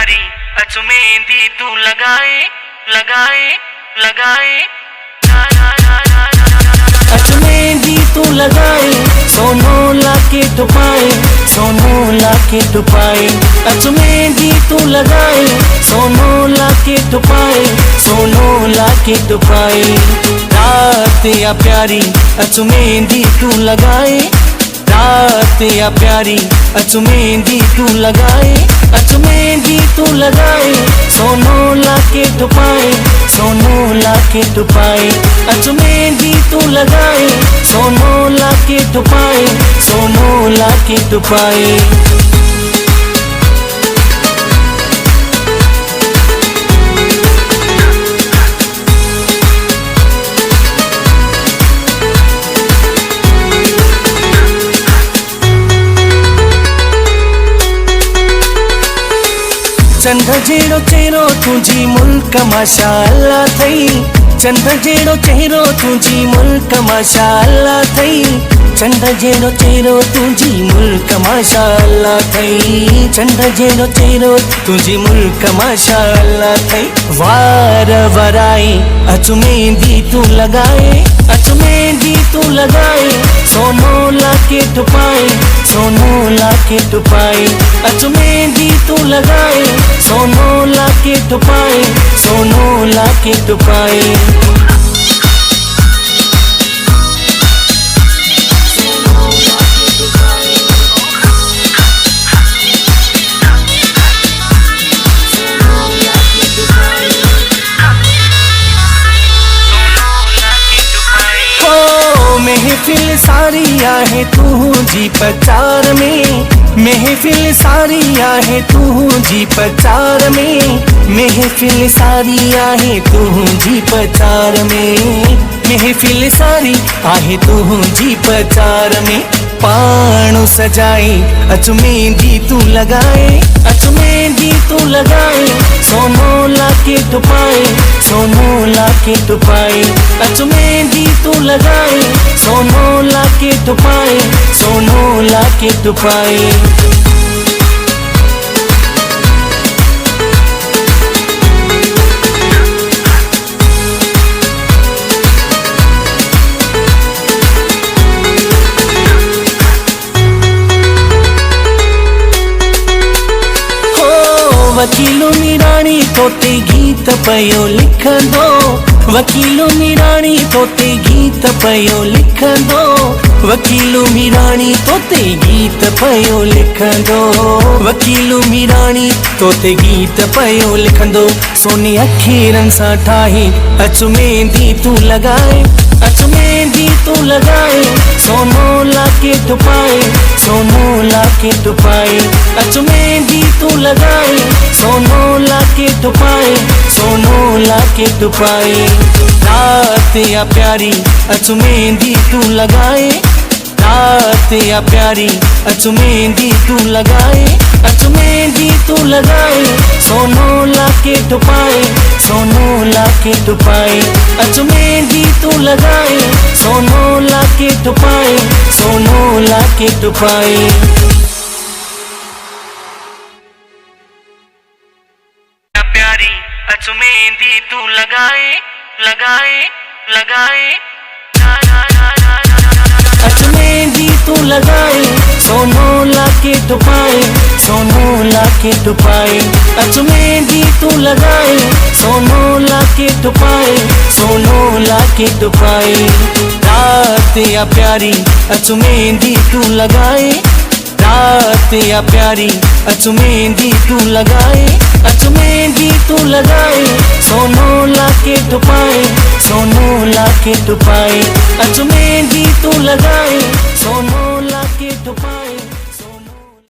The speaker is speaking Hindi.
प्यारी अच मेहंदी तू लगाए लगाए लगाए अच मेहंदी तू लगाए सोनो लाके टुपाए सोनो लाके टुपाए अच मेहंदी तू लगाए सोनो लाके टुपाए सोनो लाके टुपाए रात या प्यारी अच मेहंदी तू लगाए रात या प्यारी अच मेहंदी तू लगाए अच मेहंदी तू लगाए सोनो लाके टुपाए सोनो लाके टुपाए अच मेहंदी तू लगाए सोनो लाके टुपाए सोनो लाके टुपाए चंद जेड़ो चेहरो तुझी मुल्क माशाअल्लाह थई चंद जेड़ो चेहरो तुझी मुल्क माशाअल्लाह थई चंद जेड़ो चेहरो तुझी मुल्क माशाअल्लाह थई चंद जेड़ो चेहरो तुझी मुल्क माशाअल्लाह थई वार वराई अच मेहंदी तू लगाए अच मेहंदी तू लगाए सोनो लाके टुपाए सोनो लाके टुपाए अच मेहंदी तू लगाए सोनो लाके टुपाए सोनो लाके टुपाए महफिल सारी आहे तू जी प्रचार में महफिल सारी आहे तू जी प्रचार में महफिल सारी आहे तू जी प्रचार में महफिल सारी आहे तू जी प्रचार में पाणो सजाए अच मेहंदी तू लगाए अच मेहंदी तू लगाए सोनो लाके टुपाए सोनो लाके टुपाए अच मेहंदी तू लगाए सोनो लाके टुपाए सोनो लाके टुपाए वकीलो निराणी तोते गीत पयो लिखंदो वकीलो निराणी तोते गीत पयो लिखंदो वकीलो निराणी तोते गीत पयो लिखंदो वकीलो निराणी तोते गीत पयो लिखंदो सोने अखीरन सां ठाही अच मेहंदी तू लगाए अच मेहंदी तू लगाए सोनो लाके टुपाए सोनो लाके टुपाए अच मेहंदी तू लगाए सोनो लाके टुपाए सोनो लाके टुपाए रात या प्यारी अच मेहंदी तू लगाए रात या प्यारी अच मेहंदी तू लगाए अच मेहंदी तू लगाए सोनो लाके टुपाए सोनो लाके टुपाए अच मेहंदी तू लगाए सोनो लाके टुपाए सोनो लाके टुपाए प्यारी अच मेहंदी तू लगाए लगाए लगाए अच मेहंदी तू लगाए सोनो लाके टुपाए सोनो लाके टुपाए अच मेहंदी तू लगाए सोनो लाके टुपाए सोनो लाके टुपाए रात या प्यारी अच मेहंदी तू लगाए रात या प्यारी अच मेहंदी तू लगाए अच मेहंदी तू लगाए सोनो लाके टुपाए सोनो लाके टुपाए अच मेहंदी तू लगाए सोनो